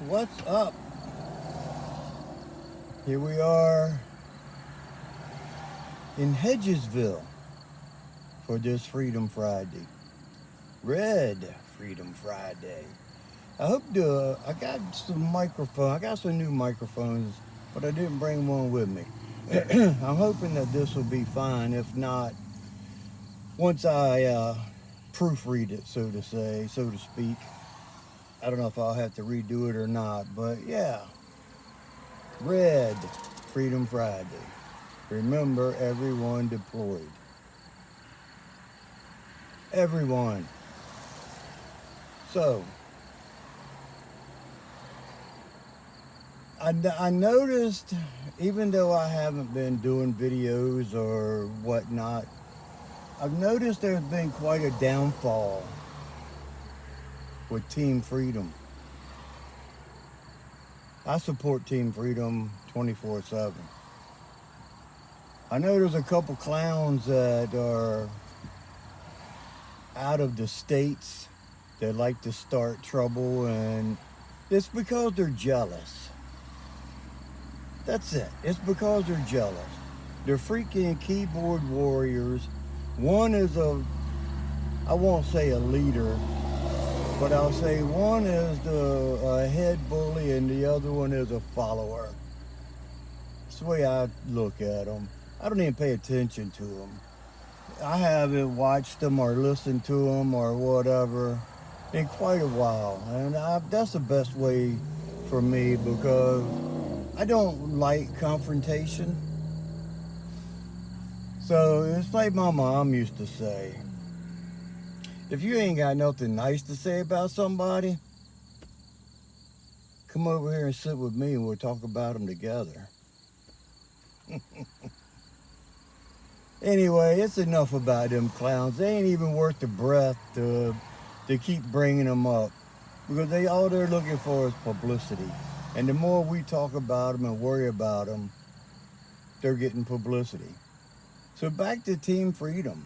What's up? Here we are in Hedgesville for this Freedom Friday. Red Freedom Friday. I got some microphone. I got some new microphones, but I didn't bring one with me. I'm hoping that this will be fine. If not, once I proofread it, so to say, so to speak. I don't know if I'll have to redo it or not, but yeah, Red Freedom Friday. Remember, everyone deployed. Everyone. So, I noticed, even though I haven't been doing videos or whatnot, I've noticed there's been quite a downfall with Team Freedom. I support Team Freedom 24/7. I know there's a couple clowns that are out of the states that like to start trouble, and it's because they're jealous. That's it. It's because they're jealous. They're freaking keyboard warriors. One is I won't say a leader, but I'll say one is the head bully and the other one is a follower. That's the way I look at them. I don't even pay attention to them. I haven't watched them or listened to them or whatever in quite a while. And that's the best way for me because I don't like confrontation. So it's like my mom used to say, if you ain't got nothing nice to say about somebody, come over here and sit with me and we'll talk about them together. Anyway, it's enough about them clowns. They ain't even worth the breath to keep bringing them up because all they're looking for is publicity. And the more we talk about them and worry about them, they're getting publicity. So back to Team Freedom.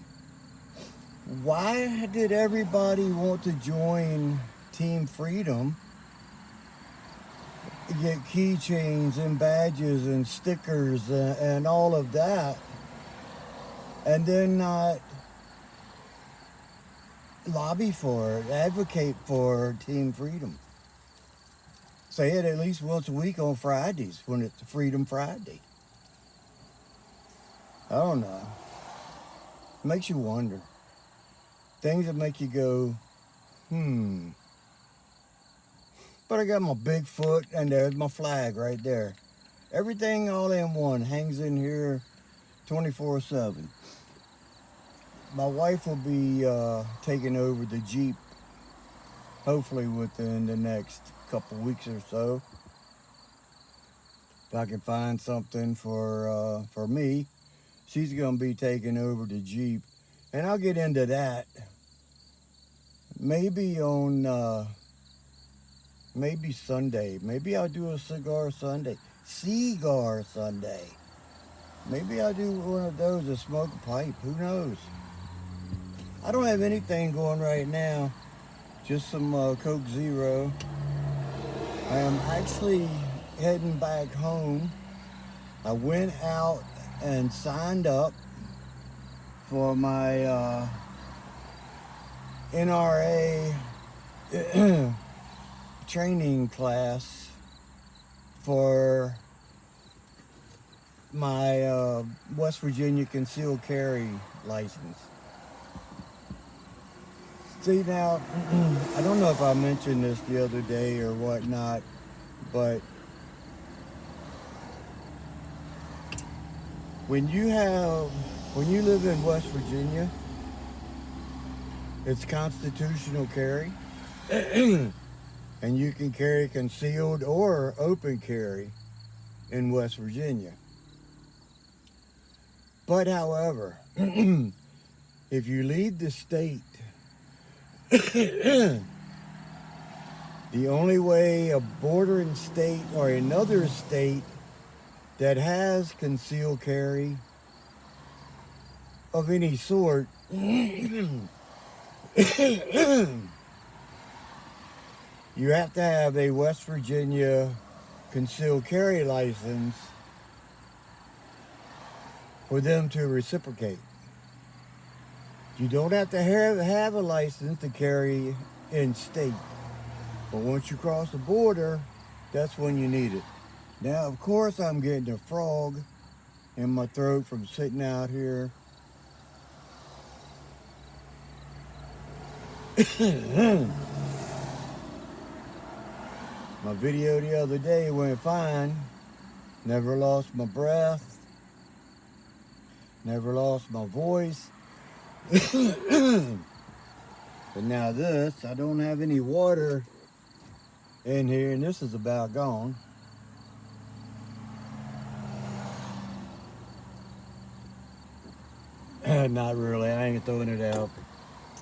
Why did everybody want to join Team Freedom? Get keychains and badges and stickers and all of that, and then not lobby for it, advocate for Team Freedom. Say it at least once a week on Fridays when it's Freedom Friday. I don't know. Makes you wonder. Things that make you go, But I got my Bigfoot and there's my flag right there. Everything all in one hangs in here 24/7. My wife will be taking over the Jeep hopefully within the next couple weeks or so. If I can find something for me, she's gonna be taking over the Jeep, and I'll get into that maybe on maybe Sunday. Maybe I'll do a cigar Sunday. Cigar Sunday. Maybe I'll do one of those and smoke a pipe. Who knows? I don't have anything going right now. Just some Coke Zero. I am actually heading back home. I went out and signed up for my NRA training class for my West Virginia concealed carry license. See now, I don't know if I mentioned this the other day or whatnot, but when you live in West Virginia, it's constitutional carry, and you can carry concealed or open carry in West Virginia. But however, if you leave the state, the only way a bordering state or another state that has concealed carry of any sort You have to have a West Virginia concealed carry license for them to reciprocate. You don't have to have a license to carry in state. But once you cross the border, that's when you need it. Now, of course, I'm getting a frog in my throat from sitting out here. My video the other day went fine. Never lost my breath. Never lost my voice. But now this, I don't have any water in here, and this is about gone. Not really, I ain't throwing it out.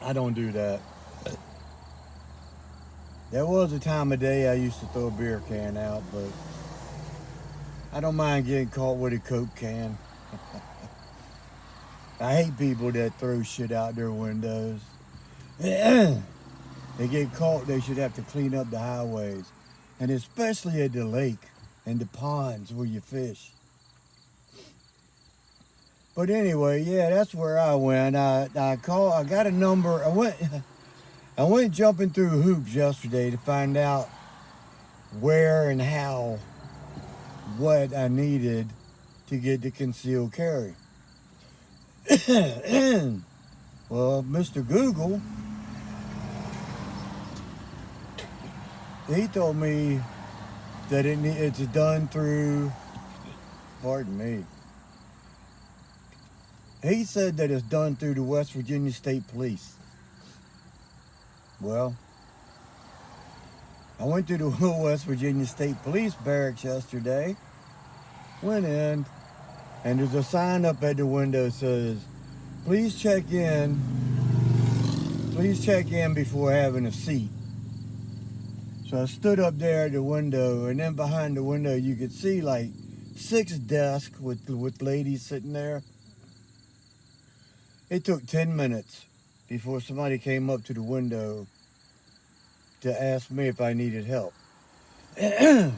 I don't do that. There was a time of day I used to throw a beer can out, but I don't mind getting caught with a Coke can. I hate people that throw shit out their windows. They get caught, they should have to clean up the highways. And especially at the lake and the ponds where you fish. But anyway, yeah, that's where I went. I got a number. I went jumping through hoops yesterday to find out where and how, what I needed to get the concealed carry. Well, Mr. Google, he told me that it's done through, pardon me, he said that it's done through the West Virginia State Police. Well, I went to the West Virginia State Police barracks yesterday, went in, and there's a sign up at the window that says, please check in before having a seat. So I stood up there at the window, and then behind the window you could see like 6 desks with ladies sitting there. It took 10 minutes before somebody came up to the window to ask me if I needed help. I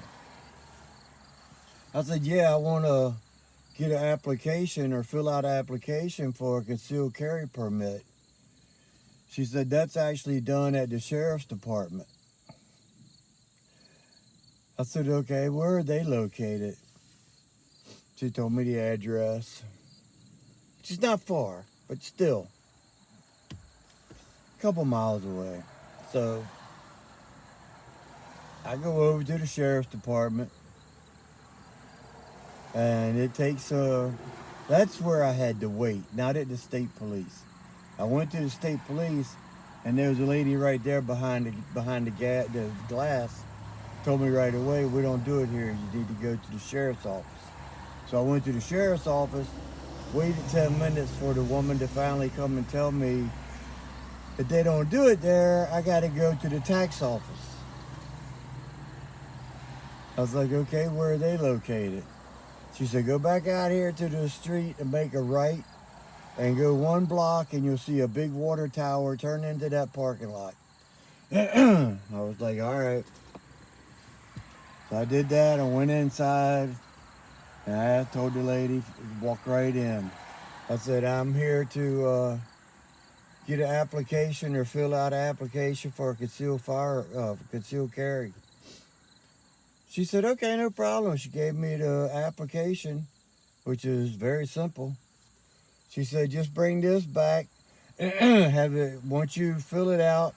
said, yeah, I want to get an application or fill out an application for a concealed carry permit. She said, that's actually done at the sheriff's department. I said, okay, where are they located? She told me the address. She's not far, but still a couple miles away. So I go over to the sheriff's department, and it takes that's where I had to wait, not at the state police. I went to the state police, and there was a lady right there behind the glass. Told me right away, we don't do it here. You need to go to the sheriff's office. So I went to the sheriff's office, waited 10 minutes for the woman to finally come and tell me that they don't do it there. I got to go to the tax office. I was like, okay, where are they located? She said, go back out here to the street and make a right and go 1 block and you'll see a big water tower. Turn into that parking lot. I was like, all right. So I did that. I went inside and I told the lady, walk right in. I said, I'm here to get an application or fill out an application for a concealed carry. She said, okay, no problem. She gave me the application, which is very simple. She said, just bring this back, have it, once you fill it out,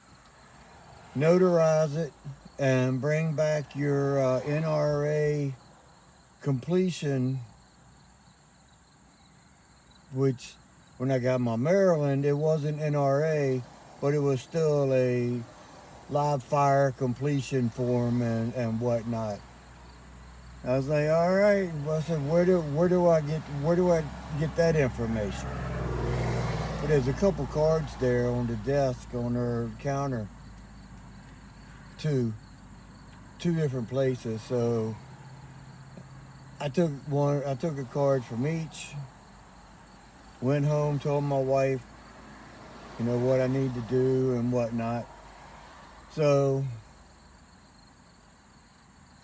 notarize it, and bring back your NRA completion, which when I got my Maryland, it wasn't NRA, but it was still a live fire completion form and whatnot. I was like, all right. Well, I said, where do I get that information? But there's a couple cards there on the desk on her counter. Two different places. So I took a card from each. Went home, told my wife, what I need to do and whatnot. So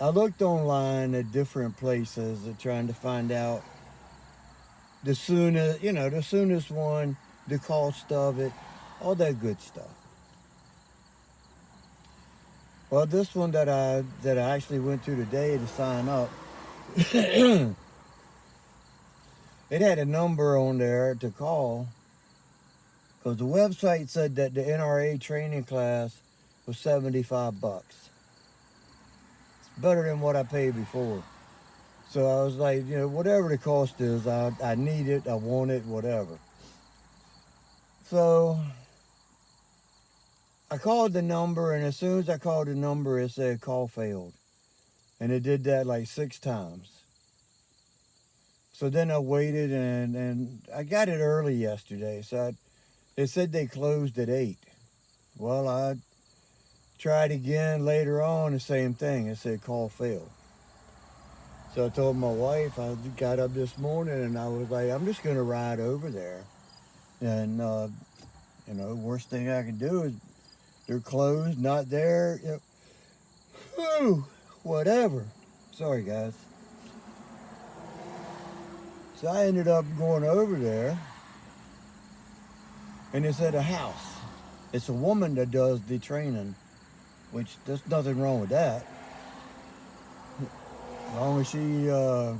I looked online at different places trying to find out the soonest, the soonest one, the cost of it, all that good stuff. Well, this one that I actually went to today to sign up, it had a number on there to call because the website said that the NRA training class was $75. It's better than what I paid before. So I was like, whatever the cost is, I need it, I want it, whatever. So I called the number, and as soon as I called the number, it said call failed. And it did that like 6 times. So then I waited, and I got it early yesterday. So it said they closed at 8. Well, I tried again later on, the same thing. It said call failed. So I told my wife, I got up this morning, and I was like, I'm just going to ride over there. And, worst thing I can do is they're closed, not there. Whatever. Sorry, guys. So I ended up going over there, and it's at a house. It's a woman that does the training, which there's nothing wrong with that. As long as she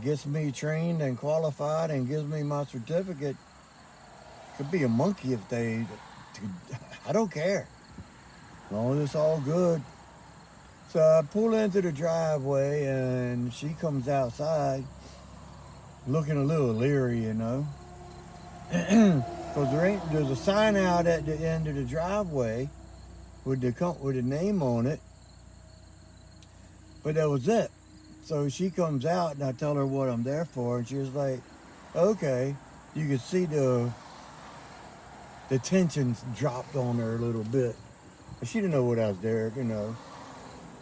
gets me trained and qualified and gives me my certificate, could be a monkey if they, I don't care. As long as it's all good. So I pull into the driveway, and she comes outside looking a little leery, because there's a sign out at the end of the driveway with the name on it, but that was it. So she comes out, and I tell her what I'm there for, and she was like, okay. You could see the tension dropped on her a little bit. She didn't know what I was there,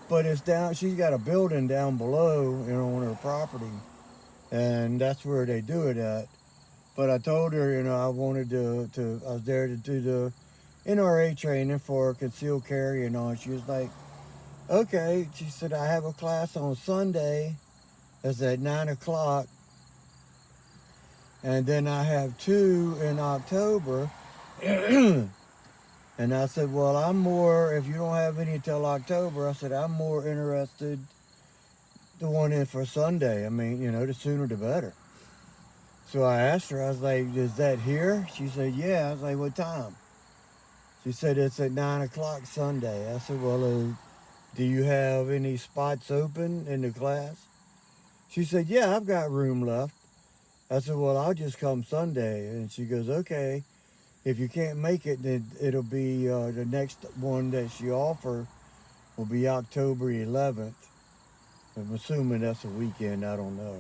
But it's down, she's got a building down below, on her property. And that's where they do it at. But I told her, I wanted I was there to do the NRA training for concealed carry and all. She was like, okay. She said, I have a class on Sunday. It's at 9 o'clock. And then I have 2 in October. And I said, well, I'm more, if you don't have any till October, I said, I'm more interested the one in for Sunday. I mean, the sooner the better. So I asked her, I was like, is that here? She said, yeah. I was like, what time? She said, it's at 9 o'clock Sunday. I said, well, do you have any spots open in the class? She said, yeah, I've got room left. I said, well, I'll just come Sunday. And she goes, okay. If you can't make it, then it'll be the next one that she offer will be October 11th. I'm assuming that's a weekend. I don't know.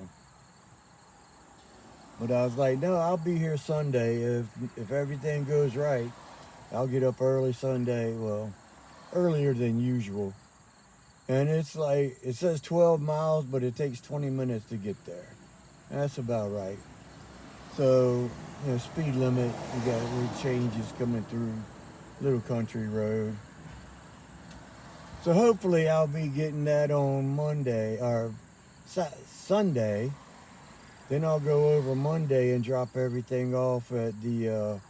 But I was like, no, I'll be here Sunday. If everything goes right, I'll get up early Sunday. Well, earlier than usual. And it's like, it says 12 miles, but it takes 20 minutes to get there. That's about right. So, speed limit, we got little changes coming through Little Country Road. So hopefully I'll be getting that on Monday or Sunday. Then I'll go over Monday and drop everything off at the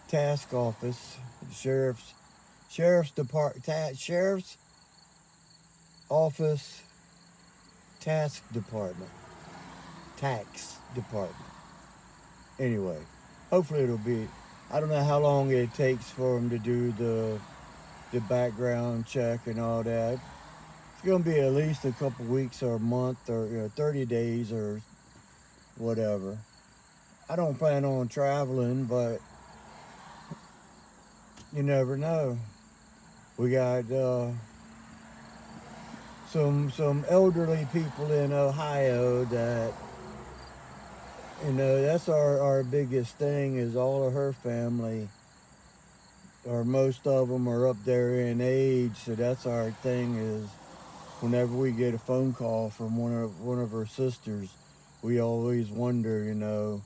task office, the sheriff's office, tax department. Anyway, hopefully it'll be, I don't know how long it takes for them to do the background check and all that. It's going to be at least a couple weeks or a month or 30 days or whatever. I don't plan on traveling, but you never know. We got some elderly people in Ohio that, that's our biggest thing is all of her family, or most of them are up there in age. So that's our thing is whenever we get a phone call from one of her sisters, we always wonder,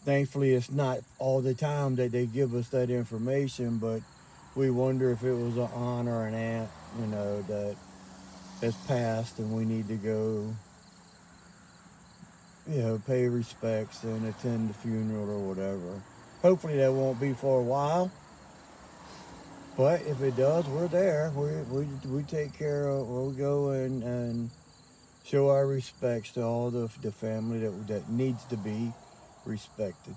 thankfully it's not all the time that they give us that information, but we wonder if it was an aunt or an aunt, has passed, and we need to go, pay respects and attend the funeral or whatever. Hopefully that won't be for a while, but if it does, we're there. We take care of. We'll go and show our respects to all the family that needs to be respected.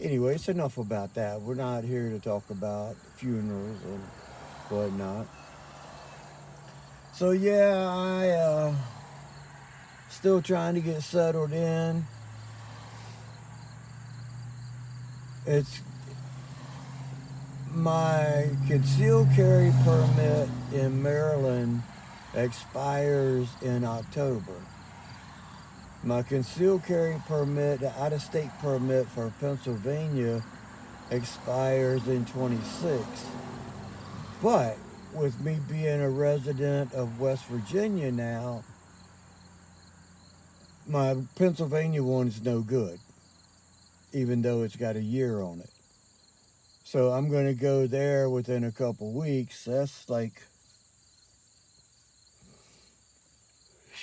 Anyway, it's enough about that. We're not here to talk about funerals and whatnot. So yeah, I still trying to get settled in. It's my concealed carry permit in Maryland expires in October. My concealed carry permit, the out-of-state permit for Pennsylvania, expires in 26. But with me being a resident of West Virginia now, my Pennsylvania one's no good, even though it's got a year on it. So I'm going to go there within a couple weeks. That's like,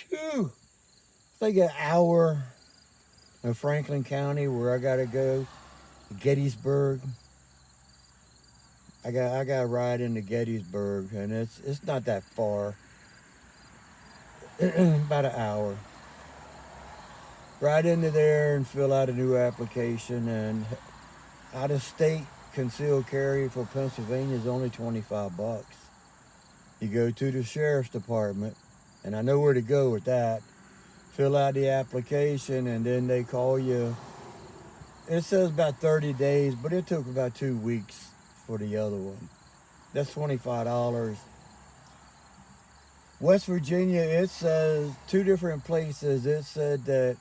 it's like an hour of Franklin County where I got to go. Gettysburg. I got to ride into Gettysburg, and it's not that far. About an hour. Ride into there and fill out a new application, and out of state concealed carry for Pennsylvania is only $25. You go to the sheriff's department, and I know where to go with that. Fill out the application, and then they call you. It says about 30 days, but it took about 2 weeks for the other one. That's $25. West Virginia, it says 2 different places. It said that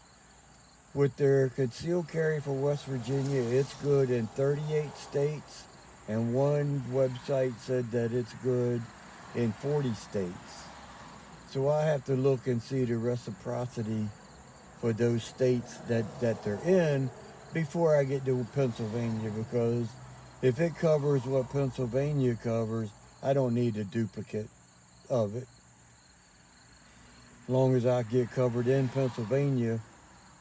with their concealed carry for West Virginia, it's good in 38 states, and one website said that it's good in 40 states. So I have to look and see the reciprocity for those states that they're in before I get to Pennsylvania, because if it covers what Pennsylvania covers, I don't need a duplicate of it. As long as I get covered in Pennsylvania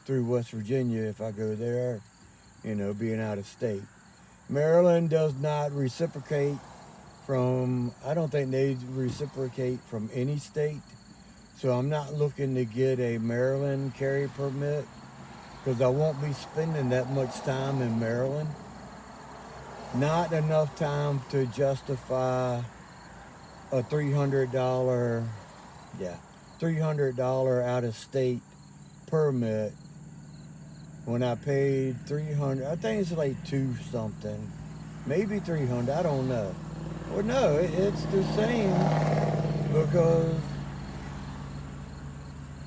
through West Virginia, if I go there, being out of state. Maryland does not reciprocate I don't think they reciprocate from any state. So I'm not looking to get a Maryland carry permit, because I won't be spending that much time in Maryland. Not enough time to justify a $300 out of state permit when I paid $300. I think it's like 2 something, maybe $300. I don't know. Well, no, it's the same, because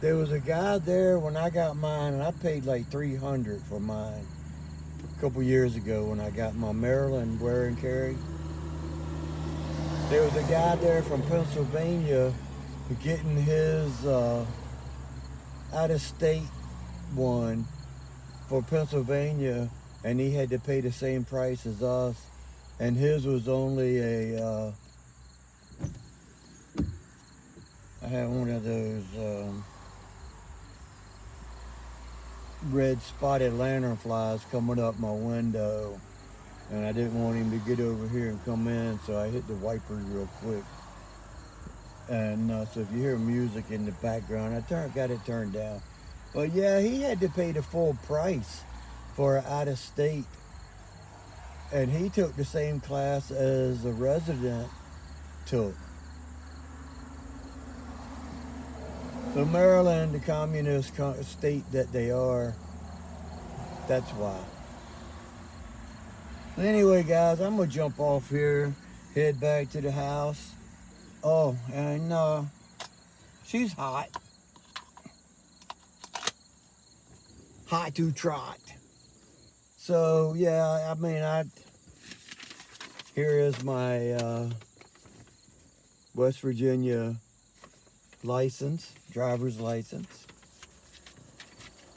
there was a guy there when I got mine, and I paid like $300 for mine a couple years ago when I got my Maryland wear and carry. There was a guy there from Pennsylvania getting his out-of-state one for Pennsylvania, and he had to pay the same price as us, and his was only I had one of those red spotted lanternflies coming up my window, and I didn't want him to get over here and come in, so I hit the wipers real quick. And so if you hear music in the background, I got it turned down. But yeah, he had to pay the full price for out of state, and he took the same class as a resident took. So Maryland, the communist state that they are, that's why. Anyway, guys, I'm going to jump off here, head back to the house. Oh, and she's hot. Hot to trot. So, yeah, here is my West Virginia license, driver's license.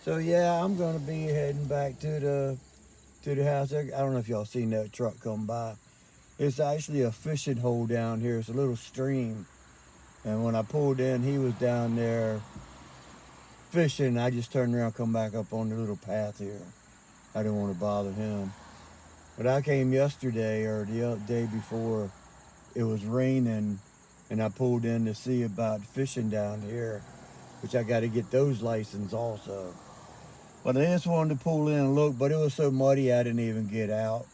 So yeah, I'm gonna be heading back to the house. I don't know if y'all seen that truck come by. It's actually a fishing hole down here. It's a little stream, And when I pulled in, he was down there fishing. I just turned around, come back up on the little path here. I didn't want to bother him. But I came yesterday or the other day before. It was raining, and I pulled in to see about fishing down here, which I got to get those license also. But I just wanted to pull in and look, but it was so muddy I didn't even get out.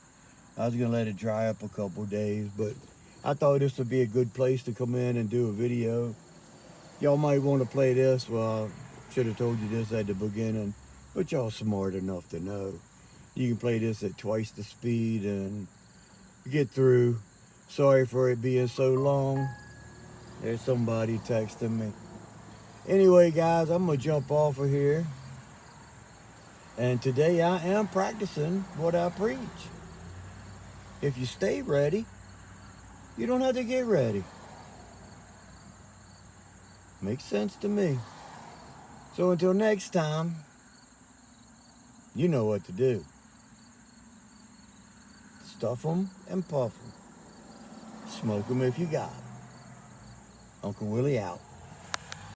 I was gonna let it dry up a couple days, but I thought this would be a good place to come in and do a video. Y'all might want to play this. Well, I should have told you this at the beginning, but y'all smart enough to know. You can play this at twice the speed and get through. Sorry for it being so long. There's somebody texting me. Anyway, guys, I'm gonna jump off of here. And today I am practicing what I preach. If you stay ready, you don't have to get ready. Makes sense to me. So until next time, you know what to do. Stuff them and puff them. Smoke them if you got them. Uncle Willie out.